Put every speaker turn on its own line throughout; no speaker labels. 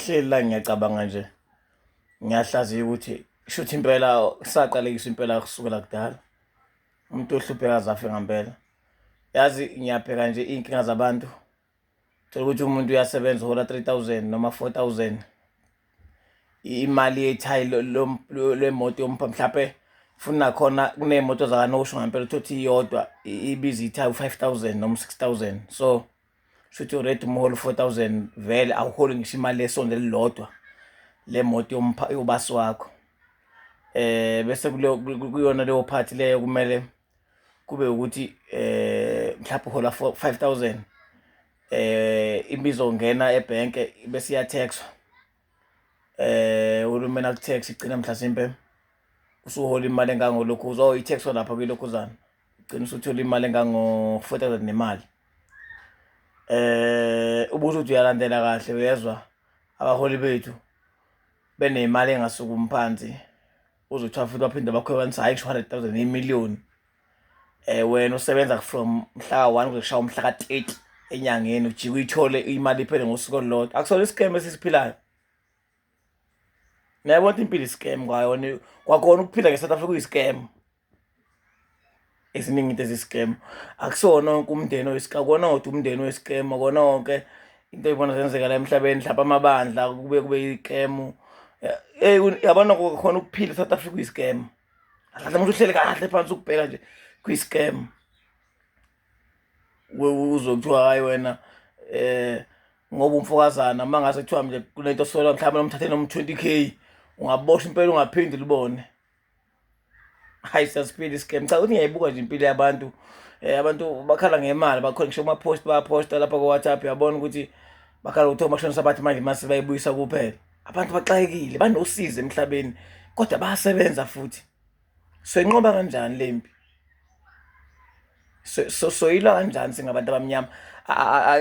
Hleli la ngiyacabanga nje, ngiyahlaziya ukuthi shuthi impela saqalekiswa impela kusukela kudala. Umuntu ohlupheka aze afe ngempela. Yazi ngiyabheka nje iy'nkinga zabantu, uthola ukuthi umuntu uyasebenza uhola 3,000 noma 4,000. Imali yethayi lemoto yompa mhlampe futhi nakhona kuney'moto zakanosho ngempela uthole ukuthi iyodwa ibiza ithayi u-5,000 noma u-6,000. So shuthi already uma uhola u-4,000 vele awuholi ngisho imali yesonto elilodwa le moto yobasi wakho. Bese kuyona leyo phathi leyo kumele kube ukuthi mhlawumbe uhola 5,000, ibizongena ebhenke bese iyathexwa. Uhulumeni aku-tax igcina mhlasimpe usuhola imali engangolokhu i-tax lapha kwilokhuzana ugcina usuthola imali engango-4,000 nemali. Ubuze ukuthi uyalandela kahle uyezwa abaholi bethu beney'mali engasukumi phansi, uzothola futhi baphinde bakhwebanisa hayi ngisho 100,000 imiliyoni. Wena usebenza from mhlaka 1 kuze kushaya umhlaka 30 enyangeni ujike uyithole imali iphele ngosuku olulodwa. Akusona isikemu esisiphilayo. Niyabona impilo isikemu kwayona, kwakhona ukuphila nge-South Africa kuyisikemu. Eziningi into ezisikemu, akusona wonke umndeni akukona kodwa umndeni wesikemu, akona wonke into ey'bona zenzeka la emhlabeni mhlawumbe amabandla kube isikemu. Yabona khona ukuphila e-South Africa kuyisikemu. Kahle umuntu uhleli kahle phansi ukubheka nje kuyisikemu. Uzwe kuthiwa hayi wena ngoba umfokazana mangase kuthiwa nje kunento sola mhlawumbe nomthathe noma 20K ungaboshwa impela ungaphindi libone. Hayi siyasiphila isikemu. Cha ukuthi ngiyayibuka nje impilo yabantu. Abantu bakhala ngemali bakhona ngisho ama-post bayaphosta lapha ku-WhatsApp, uyabona ukuthi bakhala ukuthi omashonisa bathi manje mase bayibuyisa kuphela. Abantu baxakekile banosizo emhlabeni kodwa bayasebenza futhi. Soyinqoba kanjani le mpi? Soyilwa kanjani singabantu abamnyama?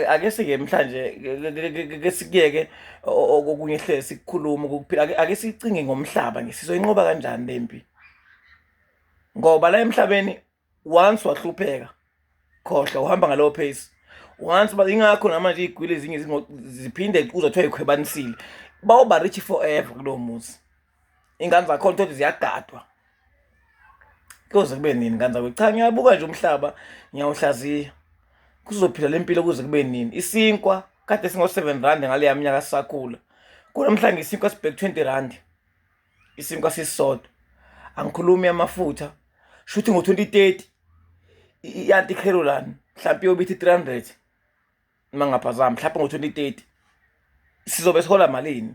Ake sike mhlanje ke sikuyeke okunye hlezi sikukhuluma ukuphila. Ake sicinge ngomhlaba nje sizoyinqoba kanjani le mpi? Ngoba la emhlabeni once wahlupheka khohlwa uhamba ngalowo pace. Once ingakho namanje iy'gwili ezinye ziphinde uzothiwa yikhwebanisile bawuba rich forever kulowo muzi. Ingane zakhona uthole ziyagadwa. Kuze kube nini ngane zakwethu? Cha, ngiyabuka nje umhlaba ngiyawuhlaziya. Kuzophila le mpilo kuze kube nini? Isinkwa kade singo-7 rand ngaleya minyaka sisakhula. Kunamhlanje isinkwa sibheke 20 rand. Isinkwa sisodwa. Angikhulumi amafutha. Shuthi ngo-2030 i-anti-carolan mhlawumbe iyobithi 300 uma ngaphazama mhlawumbe ngo-2030 sizobe sihola malini?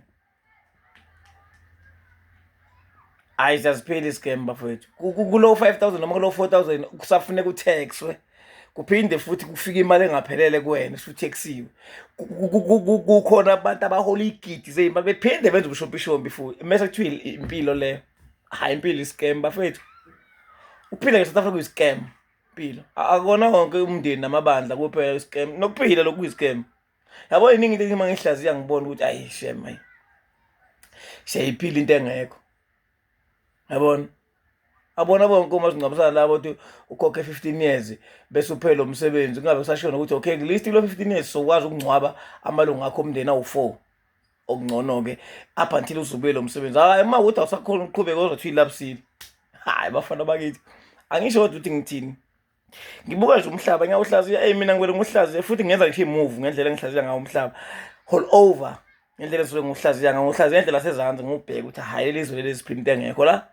Hayi siyaziphila isikemu bafowethu. Kulow 5,000 noma kulow 4,000 kusafuneka uthexwe kuphinde futhi kufika imali engaphelele kuwena usuthexiwe. Kukhona abantu abahola igidi zey'mali bephinde benze ubushopishombi futhi mese kuthiwa impilo leyo. Hayi impilo isikemu bafowethu. Ukuphila nge-South Africa kuyisikemu impilo. Akona wonke umndeni namabandla kuphela isikemu nokuphila lokhu kuyisikemu. Yabo iningi into uma ngihlaziya ngibona ukuthi ayi shem hayi. Siyayiphila into engekho. Yabona? Abona bonke uma singcwabisana labo ukuthi ukhokhe 15 years bese uphela umsebenzi kungabe kusashona ukuthi okay list lo 15 years sokwazi ukungcwaba amalungu akho omndeni awu4 okungcono ke up until uzubele umsebenzi. Hayi uma ukuthi awusakhona ukuqhubeka uzothi uyilapsile. Hayi bafana bakithi. Angisho kodwa ukuthi ngithini. Ngibuka nje umhlaba ngiyawuhlaziya mina ngivele ngihlaziye futhi ngenza ngisho imove ngendlela engihlaziya ngawo umhlaba. All over ngendlela esuke ngihlaziya ngendlela sezansi ngubheka ukuthi hayi lelizwe leli siphila into engekho la.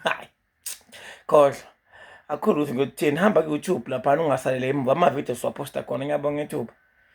Hayi. Khohlwa. Akukhulu ukuthi ngikuthini hamba ku-YouTube lapha ungasalele emuva ama-video siwaposta khona ngiyabonga nge-YouTube.